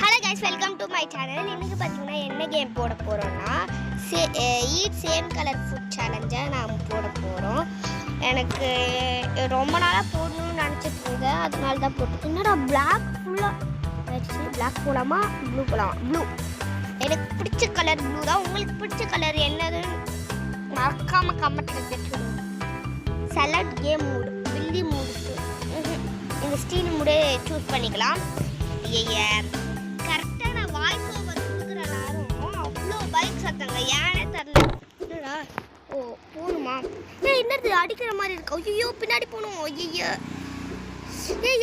Hello guys, welcome to my channel. இன்னைக்கு பார்த்தீங்கன்னா என்ன கேம் போட போகிறோன்னா ஈட் சேம் கலர் ஃபுட் சேலஞ்சை நாம் போட போகிறோம். எனக்கு ரொம்ப நாளாக போடணும்னு நினச்சிட்டு இருந்தேன், அதனால தான் போட்டு. என்னடா பிளாக் ஃபுல்லாக ஆயிடுச்சு. பிளாக் போகலாமா ப்ளூ போகலாமா? ப்ளூ. எனக்கு பிடிச்ச கலர் ப்ளூ தான். உங்களுக்கு பிடிச்ச கலர் என்னதுன்னு மறக்காமல் கமெண்ட்டில் தெரிஞ்சுக்கணும். செலக்ட் கேம் மூடு, பில்லி மூடு, இந்த ஸ்டீல் மூடே சூஸ் பண்ணிக்கலாம். கரெக்டாக நான் வாய்ஸ் ஓவர் கொடுக்குற நேரம் அவ்வளோ பைக் சத்தங்க, ஏனே தரல. ஓ போகணுமா? என்னது அடிக்கிற மாதிரி இருக்கு. ஐயோ பின்னாடி போகணும். ஐயோ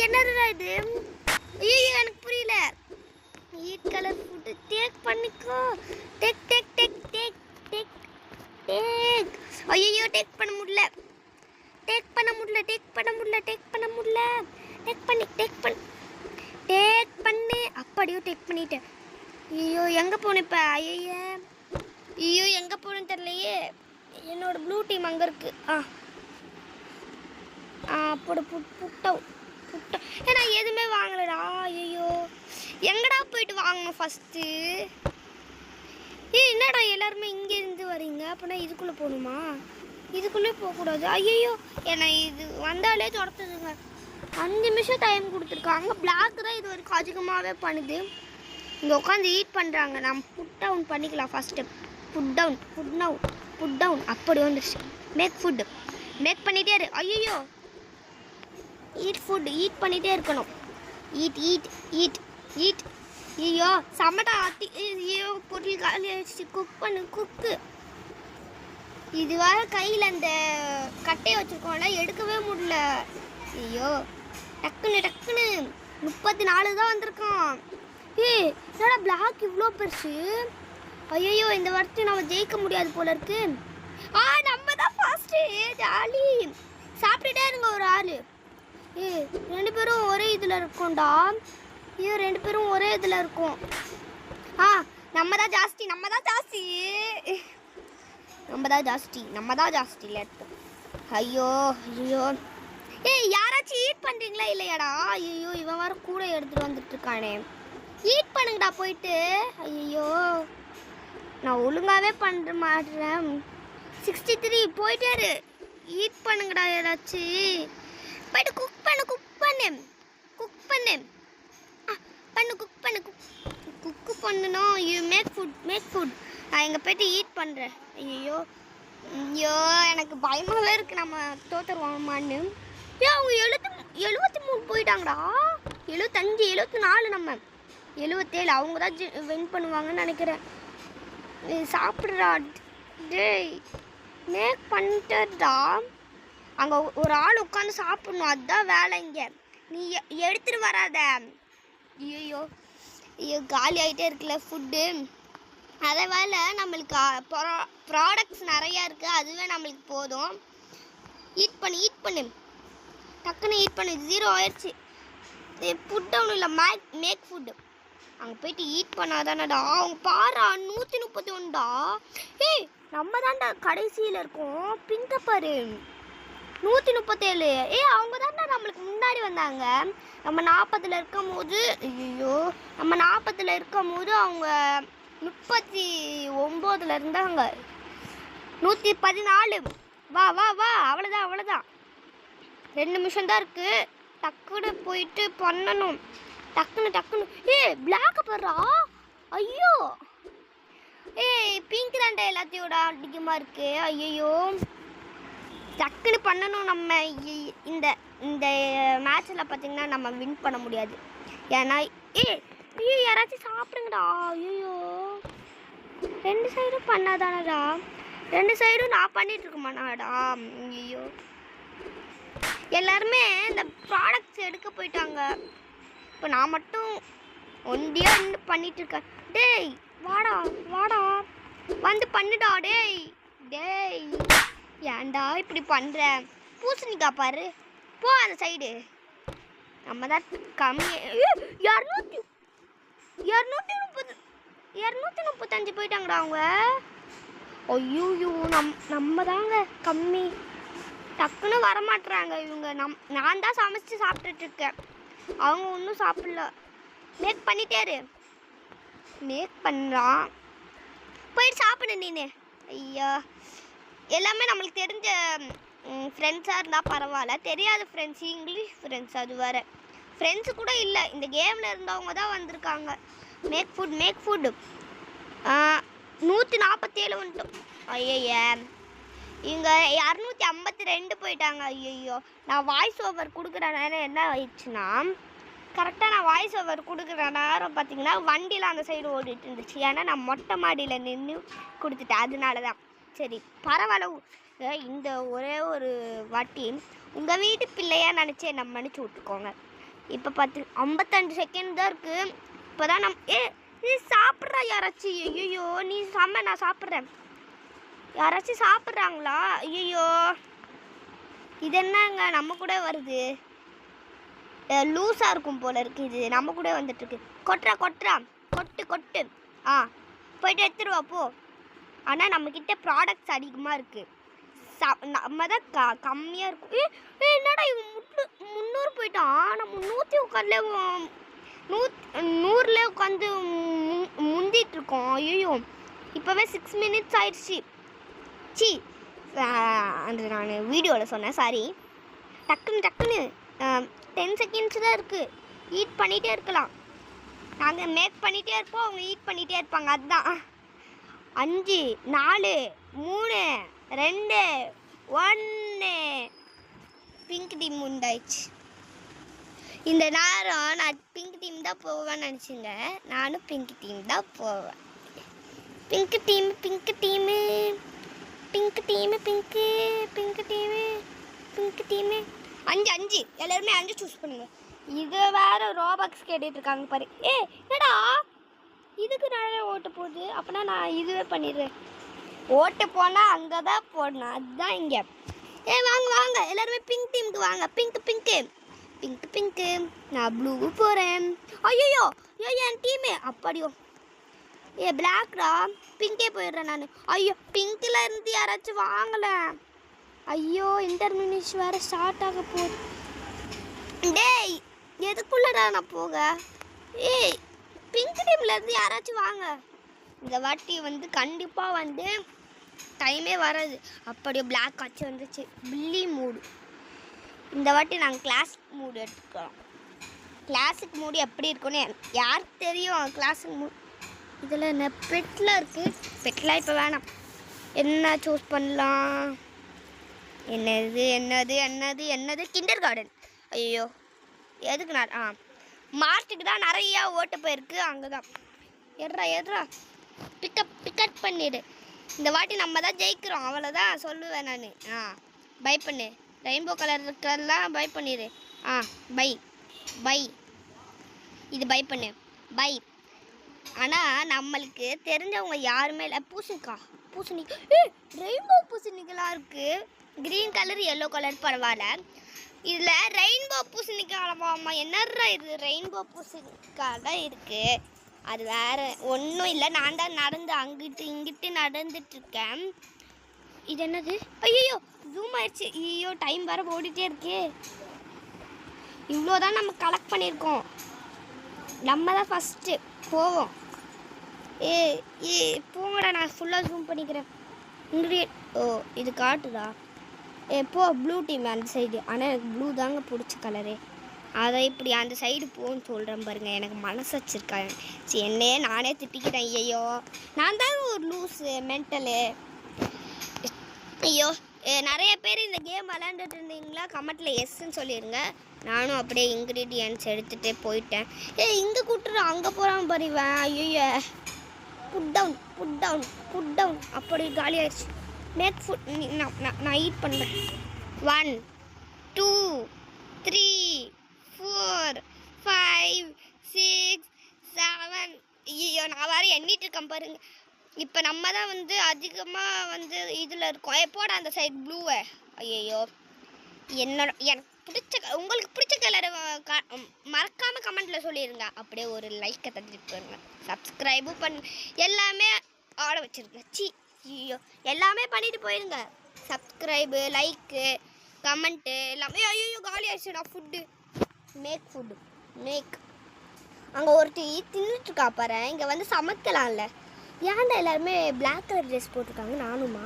என்னதுடா இது? ஐயோ எனக்கு புரியல. ஈட் கலர் ஃபுட்டு டேக் பண்ணிக்கோ. Take take take take take take. ஐயோ டேக் பண்ண முடியல. டேக் பண்ணு. அப்படியோ டேக் பண்ணிட்டேன். ஐயோ எங்கே போகணும் இப்போ? ஐயோ எங்கே போகணுன்னு தெரியலையே. என்னோட ப்ளூ டீம் அங்கே இருக்கு. புட்டோ ஏன்னா எதுவுமே வாங்கலடா. ஐயோ எங்கடா போயிட்டு வாங்கணும் ஃபஸ்ட்டு? என்னடா எல்லாருமே இங்கேருந்து வரீங்க? அப்படின்னா இதுக்குள்ளே போகணுமா? இதுக்குள்ளே போகக்கூடாது. ஐயோ ஏன்னா இது வந்தாலே துரத்துதுங்க. 5 நிமிஷம் டைம் கொடுத்துருக்காங்க. பிளாக் தான் இது வரைக்கும் அதிகமாகவே பண்ணுது. இங்கே உட்காந்து ஈட் பண்ணுறாங்க. நம்ம புட் டவுன் பண்ணிக்கலாம் ஃபஸ்ட்டு. புட் டவுன் அப்படி வந்துடுச்சு. மேக் பண்ணிகிட்டே இரு. ஐயோ ஈட் பண்ணிகிட்டே இருக்கணும். ஈட். ஐயோ சமட்டா ஆட்டி. ஐயோ பொருள் காலி ஆயிடுச்சு. குக்கு. இது வர கையில் அந்த கட்டையை வச்சுருக்கோம்ல, எடுக்கவே முடியல. ஐயோ டக்குன்னு 34 தான் வந்திருக்கான். என்னடா பிளாக் இவ்வளோ பெருசு? ஐயோ இந்த வருஷம் நம்ம ஜெயிக்க முடியாது போல இருக்கு. நம்ம தான் ஃபர்ஸ்ட்டு. ஜாலி. சாப்பிட்டுட்டே இருங்க ஒரு ஆள். 2 பேரும் ஒரே இதில் இருக்கோம்டா. 2 பேரும் ஒரே இதில் இருக்கோம். நம்ம தான் ஜாஸ்தி எடுத்தோம். ஐயோ யாராச்சும் ஈட் பண்ணுறீங்களா இல்லையாடா? ஐயோ இவன் வர கூட எடுத்துகிட்டு வந்துட்டு இருக்கானே. ஈட் பண்ணுங்கடா போயிட்டு. ஐயோ நான் ஒழுங்காகவே பண்ணுற மாட்டேன். 63 போயிட்டாரு. ஈட் பண்ணுங்கடா யாராச்சும். போயிட்டு குக் பண்ணு. குக்கு பண்ணணும். You make food. நான் இங்கே போயிட்டு ஈட் பண்ணுறேன். ஐயோ எனக்கு பயமாகவே இருக்குது. நம்ம தோத்துருவோமான்னு. அவங்க 73 போயிட்டாங்கடா. 75 74 நம்ம 77. அவங்க தான் வின் பண்ணுவாங்கன்னு நினைக்கிறேன். சாப்பிட்றா டேய். மேக் பண்ணிட்டா. அங்கே ஒரு ஆள் உட்காந்து சாப்பிட்ணும், அதுதான் வேலை. இங்கே நீ எடுத்துகிட்டு வராத. ஐயோ காலி ஆகிட்டே இருக்குல்ல ஃபுட்டு. அதே வேலை நம்மளுக்கு ப்ராடக்ட்ஸ் நிறையா இருக்குது, அதுவே நம்மளுக்கு போதும். ஈட் பண்ணு. டக்குன்னு ஈட் பண்ணு. 0 ஆயிடுச்சு. புட் டவுன் இல்லை, மேக் ஃபுட்டு. அங்கே போயிட்டு ஈட் பண்ணாதானடா. அவங்க பாரா 131டா. நம்ம தான்டா கடைசியில் இருக்கோம். பிங்க பாரு 137. அவங்க தான்டா நம்மளுக்கு முன்னாடி வந்தாங்க. நம்ம 40ல் இருக்கும் போது. ஐயோ நம்ம 40ல் இருக்கும் போது அவங்க 39ல் இருந்தாங்க. 114. வா அவ்வளோதான். 2 நிமிஷம் தான் இருக்குது. டக்குன்னு போயிட்டு பண்ணணும். டக்குன்னு பிளாக் போடுறா. ஐயோ பிங்க் தாண்டா எல்லாத்தையோட அதிகமாக இருக்குது. ஐயோ டக்குன்னு பண்ணணும். நம்ம இந்த மேட்ச்சில் பார்த்திங்கன்னா நம்ம வின் பண்ண முடியாது. ஏன்னா யாராச்சும் சாப்பிடுங்கடா. ஐயோ 2 சைடும் பண்ணாதானடா. 2 சைடும் நான் பண்ணிட்டு இருக்கமாடாடா. ஐயோ எல்லாருமே இந்த ப்ராடக்ட்ஸ் எடுக்க போயிட்டாங்க. இப்போ நான் மட்டும் ஒண்டியாக இருந்து பண்ணிட்டு இருக்கேன். டேய் வாடா வந்து பண்ணுடா. டேய் ஏன்டா இப்படி பண்ணுற? பூசணிக்கா பாரு, போ அந்த சைடு. நம்ம தான் கம்மி. 235 போயிட்டாங்கடா அவங்க. ஐயோ நம்ம தாங்க கம்மி. டக்குன்னு வரமாட்டுறாங்க இவங்க. நான் தான் சமைச்சு சாப்பிட்டுட்டு இருக்கேன். அவங்க ஒன்றும் சாப்பிடல. மேக் பண்ணிட்டே இரு. மேக் பண்ணுறான். போயிட்டு சாப்பிடு நீனு. ஐயா, எல்லாமே நம்மளுக்கு தெரிஞ்ச ஃப்ரெண்ட்ஸாக இருந்தால் பரவாயில்ல. தெரியாத ஃப்ரெண்ட்ஸ், இங்கிலீஷ் ஃப்ரெண்ட்ஸ், அது வேறு ஃப்ரெண்ட்ஸு கூட இல்லை. இந்த கேமில் இருந்தவங்க தான் வந்திருக்காங்க. மேக் ஃபுட் 147 வந்துட்டோம். ஐயய்ய, இங்கே 252 போயிட்டாங்க. ஐயோ, நான் வாய்ஸ் ஓவர் கொடுக்குற நேரம் என்ன ஆயிடுச்சுன்னா, கரெக்டாக நான் வாய்ஸ் ஓவர் கொடுக்குற நேரம் பார்த்தீங்கன்னா வண்டியில் அந்த சைடு ஓடிட்டு இருந்துச்சு. ஏன்னா நான் மொட்டை மாடியில் நின்று கொடுத்துட்டேன், அதனால தான். சரி பரவாயில்ல. இந்த ஒரே ஒரு வாட்டி உங்கள் வீட்டு பிள்ளையாக நினச்சி என்னை மன்னிச்சு விட்டுக்கோங்க. இப்போ 55 செகண்ட் தான் இருக்குது. இப்போ தான் நீ சாப்பிட்றா யாராச்சும்? ஐயோ, நீ நான் சாப்பிட்றேன். யாராச்சும் சாப்பிட்றாங்களா? ஐயோ, இது என்னங்க நம்ம கூட வருது? லூஸாக இருக்கும் போல இருக்குது. இது நம்ம கூட வந்துட்டுருக்கு. கொட்டு போயிட்டு எடுத்துருவா போ. ஆனால் நம்மக்கிட்ட ப்ராடக்ட்ஸ் அதிகமாக இருக்குது. நம்ம தான் கம்மியாக இருக்கும். என்னடா இவன் 300 போயிட்டான். நம்ம 100 உட்காந்து முந்திட்டுருக்கோம். ஐயோ, இப்போவே 6 மினிட்ஸ் ஆயிடுச்சு. அந்த நான் வீடியோவில் சொன்னேன், சாரி. டக்குன்னு 10 செகண்ட்ஸ் தான் இருக்குது. ஈட் பண்ணிகிட்டே இருக்கலாம். நாங்கள் மேக் பண்ணிகிட்டே இருப்போம், அவங்க ஈட் பண்ணிகிட்டே இருப்பாங்க. அதுதான் 5 4 3 2 1. பிங்க் டீம் உண்டாயிடுச்சு. இந்த நேரம் நான் பிங்க் டீம் தான் போவேன்னு நினச்சிங்க. நானும் பிங்க் டீம் தான் போவேன். பிங்க் டீமு 5 எல்லாருமே 5 சூஸ் பண்ணுங்க. இது வேறு ரோபாக்ஸ் கேட்டுட்டு இருக்காங்க பாரு. என்னடா இதுக்கு நிறைய ஓட்டு போகுது. அப்போனா நான் இதுவே பண்ணிடுறேன். ஓட்டு போனால் அங்கே தான் போடணும், அதுதான் இங்கே. வாங்க எல்லாருமே பிங்க் டீமுக்கு வாங்க. பிங்க்கு நான் ப்ளூ போகிறேன். ஐயோ என் டீமு அப்படியோ. பிளாக்டா, பிங்கே போயிடுறேன் நான். ஐயோ, பிங்க்கில் இருந்து யாராச்சும் வாங்கலை. ஐயோ, இன்டர்மினிஷ் வேறு ஸ்டார்ட் ஆக போகுது. டேய், எதுக்குள்ளடா நான் போக? பிங்க் டீம்லேருந்து யாராச்சும் வாங்க. இந்த வாட்டி கண்டிப்பாக டைமே வராது. அப்படியே பிளாக் ஆச்சு வந்துச்சு. பில்லி மூடு. இந்த வாட்டி நாங்கள் கிளாசிக் மூடு எடுத்துக்கிறோம். கிளாசிக் மூடு எப்படி இருக்குன்னு யாருக்கு தெரியும்? கிளாசிக் மூடு இதில் என்ன பெட்டில் இருக்குது. பெட்டில் இப்போ வேணாம். என்ன சூஸ் பண்ணலாம்? என்னது கிண்டர் கார்டன். ஐயோ, எதுக்கு நான் மார்ச்சுக்கு தான் நிறையா ஓட்டு போயிருக்கு. அங்கே தான் எட்ரா பிக்கப் பண்ணிடு. இந்த வாட்டி நம்ம தான் ஜெயிக்கிறோம், அவ்வளோதான் சொல்லுவேன் நான். பை பண்ணு. ரெயின்போ கலர் இருக்கிறதெல்லாம் பை பண்ணிடு. பை இது பை பண்ணு. பை. ஆனால் நம்மளுக்கு தெரிஞ்சவங்க யாருமே இல்லை. பூசணிக்காய் ரெயின்போ பூசணிக்கெல்லாம் இருக்குது. க்ரீன் கலர், எல்லோ கலர் பரவாயில்ல. இதில் ரெயின்போ பூசணிக்காய் என்னடா இது? ரெயின்போ பூசணிக்காய் தான் இருக்குது. அது வேறு ஒன்றும் இல்லை. நான் தான் அங்கிட்டு இங்கிட்டு நடந்துட்டுருக்கேன். இது என்னது? ஐயோ, ஜூம் ஆயிடுச்சு. ஐயோ, டைம் வேறு ஓடிட்டே இருக்கே. இவ்வளோதான் நம்ம கலெக்ட் பண்ணியிருக்கோம். நம்ம தான் ஃபஸ்ட்டு போவோம். போங்கடா, நான் ஃபுல்லாக ஜூம் பண்ணிக்கிறேன். இது காட்டுதா? போ ப்ளூ டீம் அந்த சைடு. ஆனால் எனக்கு ப்ளூ தாங்க பிடிச்ச கலரு. அதை இப்படி அந்த சைடு போன்னு சொல்கிறேன் பாருங்க. எனக்கு மனசு வச்சுருக்காங்க. சரி, என்னையே நானே திட்டிக்கிறேன். ஐயோ, நான் தாங்க ஒரு லூஸு மென்டலு. ஐயோ, நிறைய பேர் இந்த கேம் விளாண்டுட்டு இருந்தீங்களா? கமெண்ட்டில் எஸ்ன்னு சொல்லிடுங்க. நானும் அப்படியே இன்க்ரீடியன்ட்ஸ் எடுத்துகிட்டே போயிட்டேன். இங்கே கூட்டுறோம், அங்கே போகிறான் பாருவேன். ஐயோ, புட் டவுன் அப்படி காலி ஆயிடுச்சு. மேக் ஃபுட் நான் ஈட் பண்ணுறேன். 1 2 3 4 5 6 7. ஐயோ, நான் வேறு எண்ணிட்டு இருக்கேன் பாருங்க. இப்போ நம்ம தான் அதிகமாக இதில் இருக்கோம். போட அந்த சைடு ப்ளூவை. ஐயோ, எனக்கு உங்களுக்கு பிடிச்ச கலரை மறக்காமல் கமெண்ட்டில் சொல்லிடுங்க. அப்படியே ஒரு லைக்கை தந்துட்டு போயிருங்க. சப்ஸ்கிரைபும் எல்லாமே ஆட வச்சுருங்க. ஐயோ, எல்லாமே பண்ணிட்டு போயிருங்க. சப்ஸ்கிரைபு, லைக்கு, கமெண்ட்டு எல்லாமே. ஐயோ, காலி ஆயிடுச்சுடா ஃபுட்டு. மேக் அங்கே ஒருத்தி தின்னுட்டுருக்கா பாரு. இங்கே வந்து சமைக்கலாம்ல. ஏன்டா எல்லாருமே பிளாக் கலர் ட்ரெஸ் போட்டிருக்காங்க? நானுமா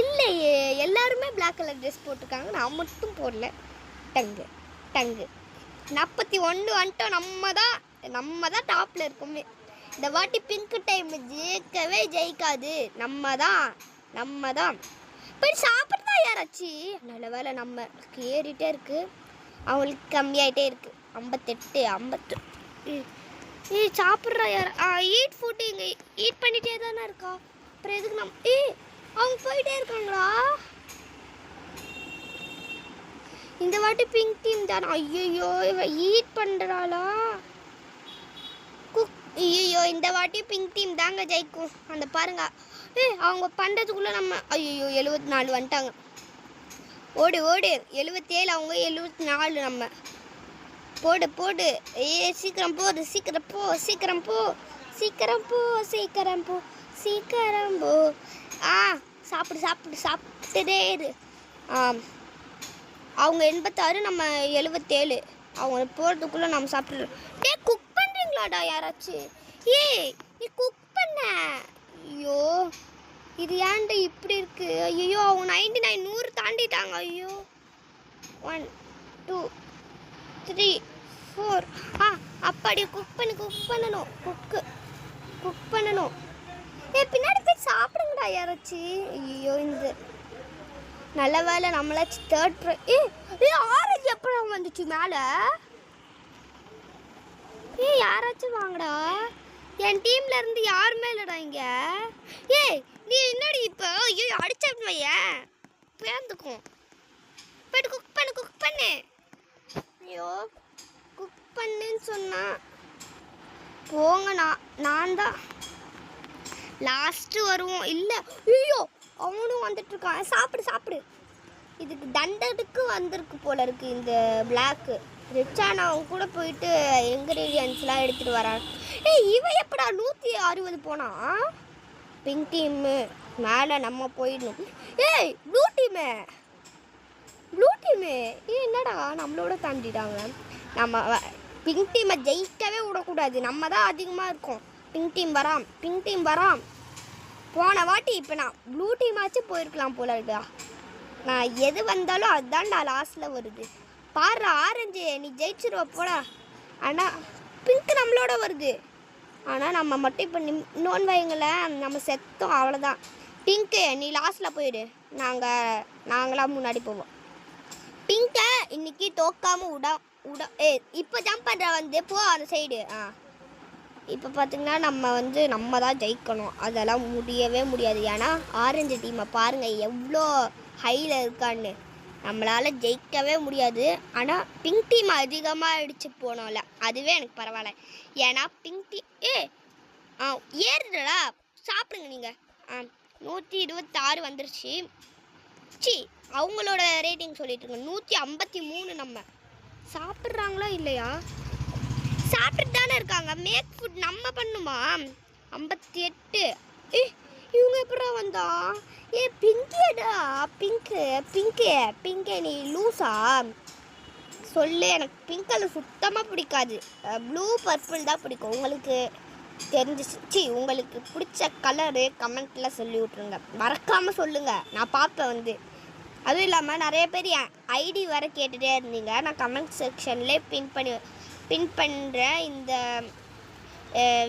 இல்லையே, எல்லாருமே பிளாக் கலர் ட்ரெஸ் போட்டிருக்காங்க, நான் மட்டும் போடல. டங்கு டங்கு 41 வந்துட்டோம். நம்ம தான் டாப்பில் இருக்கோமே. இந்த வாட்டி பிங்க் டைம் ஜெயிக்காது. நம்ம தான் போய் சாப்பிட்றதா யாராச்சு. நல்ல வேலை நம்ம ஏறிட்டே இருக்கு, அவங்களுக்கு கம்மியாயிட்டே இருக்கு. 58 50 சாப்பிட்றா யார்? ஈட் ஃபுட்டு இங்கே ஈட் பண்ணிகிட்டே தானே இருக்கா. அப்புறம் எதுக்கு நம்ம அவங்க போயிட்டே இருக்காங்களா? இந்த வாட்டி பிங்க் டீம் தானே. ஐயோ இவ ஈட் பண்ணுறாளா? ஐயோ இந்த வாட்டி பிங்க் டீம் தாங்க ஜெயிக்கும். அந்த பாருங்க, அவங்க பண்ணுறதுக்குள்ளே நம்ம ஐயோ 74 வந்துட்டாங்க. ஓடு 77, அவங்க 74. நம்ம போடு சீக்கிரம் போ. சாப்பிட்டுட்டே இரு. அவங்க 86, நம்ம 77. அவங்க போகிறதுக்குள்ளே நம்ம சாப்பிட்டுறோம். குக் பண்ணுறீங்களாடா யாராச்சும்? நீ குக் பண்ண. ஐயோ இது ஏன்டா இப்படி இருக்கு? ஐயோ அவங்க 99 100 தாண்டிட்டாங்க. ஐயோ 1 2 3 4 அப்படி குக் பண்ணணும். குக் பண்ணணும். பின்னாடி போய் சாப்பிடுங்கடா யாராச்சும். ஐயோ இந்த நல்ல வேலை நம்மளாச்சு தேர்ட் ஆரஞ்சு எப்போ வந்துச்சு மேலே? யாராச்சும் வாங்கடா. என் டீம்ல இருந்து யாருமே இல்லைடா இங்கே. நீ என்னடி இப்போ? ஐயோ அடிச்சேன் வையன் பேர்ந்துக்கும். போய்ட்டு குக் பண்ணு. ஐயோ குக் பண்ணுன்னு சொன்னா போங்க. நான் தான் லாஸ்ட்டு வருவோம். இல்லை ஐயோ அவனும் வந்துட்டு இருக்கான். சாப்பிடு. இதுக்கு தண்டத்துக்கு வந்திருக்கு போல இருக்கு இந்த பிளாக்கு. ரிச்சான அவங்க கூட போயிட்டு இன்க்ரீடியன்ஸ்லாம் எடுத்துகிட்டு வரான். இவன் எப்படா 160 போனா? பிங்க் டீமு மேலே நம்ம போயிடணும். ப்ளூ டீமு என்னடா நம்மளோட தாண்டிட்டாங்க. நம்ம பிங்க் டீமை ஜெயிக்கவே விடக்கூடாது. நம்ம தான் அதிகமாக இருக்கோம். பிங்க் டீம் வராம். போன வாட்டி இப்போ நான் ப்ளூ டீமாச்சும் போயிருக்கலாம் போல இருக்கா. நான் எது வந்தாலும் அதுதான்டா லாஸ்ட்டில் வருது. பாரு ஆரஞ்சு நீ ஜெயிச்சிருவ போடா. ஆனால் பிங்க் நம்மளோட வருது. ஆனால் நம்ம மட்டும் இப்போ இன்னொன்று வைங்களேன், நம்ம செத்தோம் அவ்வளோதான். பிங்க்கு நீ லாஸ்ட்டில் போயிடு, நாங்களாம் முன்னாடி போவோம். பிங்கை இன்னைக்கு தோக்காமல் விட இப்போ ஜம்ப் பண்ணுற வந்து போ அந்த சைடு. இப்போ பார்த்திங்கன்னா நம்ம தான் ஜெயிக்கணும். அதெல்லாம் முடியவே முடியாது. ஏன்னா ஆரஞ்சு டீமை பாருங்கள் எவ்வளோ ஹையில் இருக்கான்னு. நம்மளால் ஜெயிக்கவே முடியாது. ஆனால் பிங்க் டீம் அதிகமாக அடித்து போனோம்ல, அதுவே எனக்கு பரவாயில்ல. ஏன்னா பிங்க் டீம் ஏறுடா சாப்பிடுங்க நீங்கள். 126 வந்துருச்சு. அவங்களோட ரேட்டிங் சொல்லிட்டுருங்க 153. நம்ம சாப்பிட்றாங்களா இல்லையா? சாப்பிட்டுட்டு தானே இருக்காங்க. மேக் ஃபுட் நம்ம பண்ணுமா? 58. இவங்க எப்படா வந்தா? பிங்கேடா பிங்கே நீ லூஸா சொல்லு. எனக்கு பிங்க் கலர் சுத்தமாக பிடிக்காது. ப்ளூ பர்பிள் தான் பிடிக்கும். உங்களுக்கு தெரிஞ்சிச்சு, உங்களுக்கு பிடிச்ச கலரு கமெண்ட்டில் சொல்லி விட்ருங்க. மறக்காமல் சொல்லுங்கள், நான் பார்ப்பேன் அதுவும் இல்லாமல் நிறைய பேர் என் ஐடி வர கேட்டுகிட்டே இருந்தீங்க. நான் கமெண்ட் செக்ஷன்லேயே பின் பண்ணுறேன் இந்த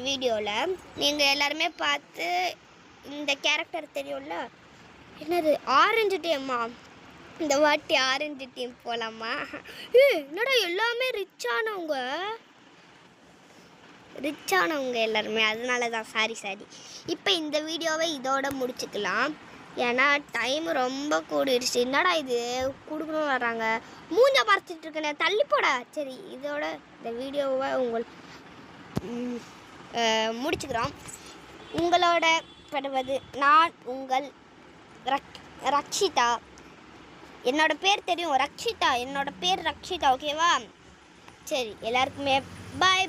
வீடியோவில். நீங்கள் எல்லாருமே பார்த்து இந்த கேரக்டர் தெரியும்ல, என்னது ஆரஞ்சு டீம்மா. இந்த வாட்டி ஆரஞ்சு டீம் போகலாமா? என்னடா எல்லாமே ரிச்சானவங்க எல்லாருமே, அதனால தான் சாரி. இப்போ இந்த வீடியோவை இதோட முடிச்சுக்கலாம். ஏன்னா டைம் ரொம்ப கூடிடுச்சு. என்னடா இது கொடுக்கணும் வர்றாங்க, மூஞ்ச பறச்சிட்டு இருக்கேன், தள்ளி போட. சரி இதோட இந்த வீடியோவை முடிச்சுக்கிறோம். உங்களோட படுவது நான் உங்கள் ரக்ஷிதா. என்னோட பேர் தெரியும் ரக்ஷிதா, என்னோட பேர் ரக்ஷிதா. ஓகேவா? சரி எல்லாருக்குமே பாய்.